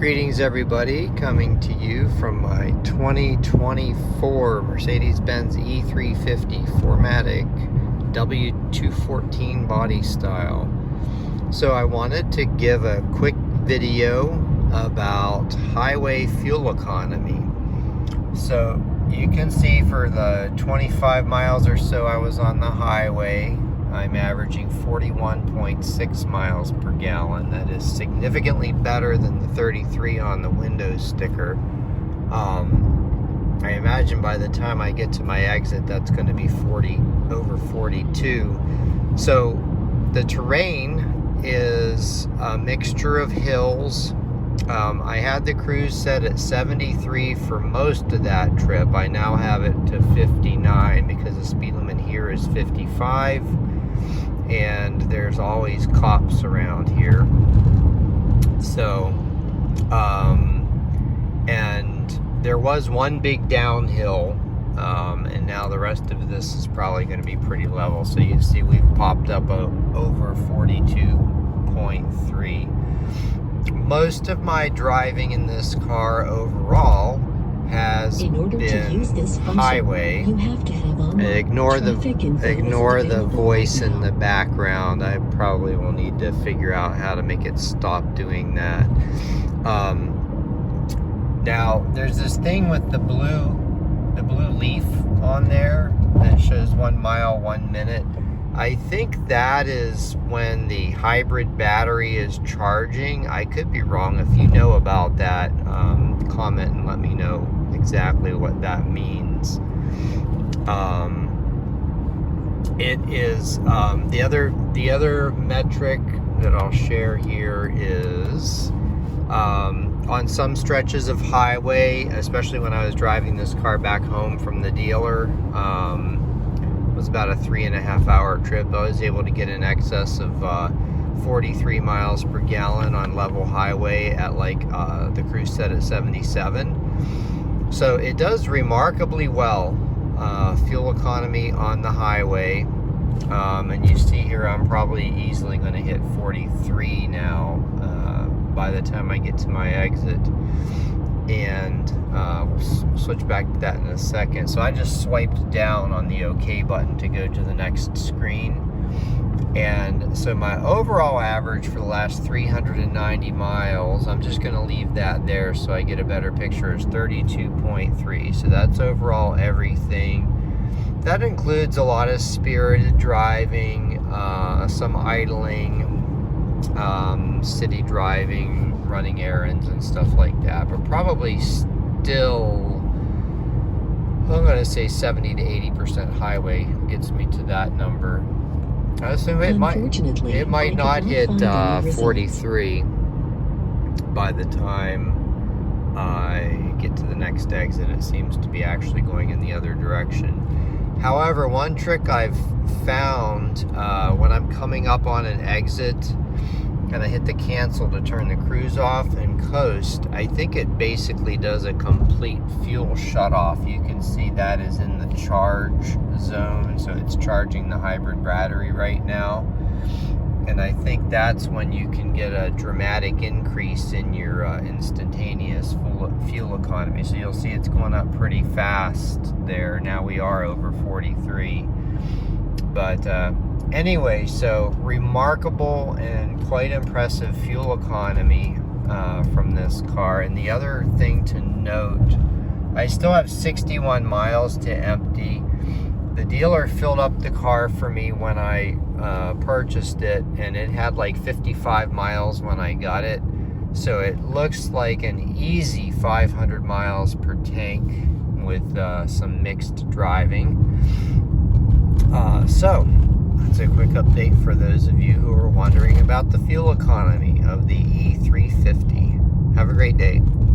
Greetings everybody, coming to you from my 2024 Mercedes-Benz E350 4matic W214 body style. So I wanted to give a quick video about highway fuel economy. So you can see for the 25 miles or so I was on the highway, I'm averaging 41.6 miles per gallon. That is significantly better than the 33 on the Windows sticker. I imagine by the time I get to my exit, that's going to be over 42. So the terrain is a mixture of hills. I had the cruise set at 73 for most of that trip. I now have it to 59 because the speed limit here is 55. And there's always cops around here. So, and there was one big downhill, and now the rest of this is probably going to be pretty level. So you see we've popped up over 42.3. Most of my driving in this car overall has been highway. You have to have Ignore the voice in the background. I probably will need to figure out how to make it stop doing that. Now there's this thing with the blue leaf on there that shows 1 mile 1 minute. I think that is when the hybrid battery is charging. I could be wrong. If you know about that, comment and let me know exactly what that means. It is the other metric that I'll share here is on some stretches of highway, especially when I was driving this car back home from the dealer. It was about a 3.5 hour trip. I was able to get in excess of 43 miles per gallon on level highway at the cruise set at 77. So it does remarkably well, fuel economy on the highway. And you see here I'm probably easily going to hit 43 now by the time I get to my exit. And we'll switch back to that in a second. So I just swiped down on the OK button to go to the next screen. And so my overall average for the last 390 miles, I'm just going to leave that there so I get a better picture, is 32.3. So that's overall everything. That includes a lot of spirited driving, some idling, city driving, running errands and stuff like that. But probably still, I'm going to say 70 to 80% highway gets me to that number. So it might not hit 43 by the time I get to the next exit. It seems to be actually going in the other direction. However, one trick I've found when I'm coming up on an exit and I hit the cancel to turn the cruise off and coast, I think it basically does a complete fuel shut off. You can see that is in the charge zone, so it's charging the hybrid battery right now. And I think that's when you can get a dramatic increase in your instantaneous fuel economy. So you'll see it's going up pretty fast there. Now we are over 43. But anyway, so remarkable and quite impressive fuel economy from this car. And the other thing to note, I still have 61 miles to empty. The dealer filled up the car for me when I purchased it, and it had like 55 miles when I got it. So it looks like an easy 500 miles per tank with some mixed driving. So that's a quick update for those of you who are wondering about the fuel economy of the E350. Have a great day.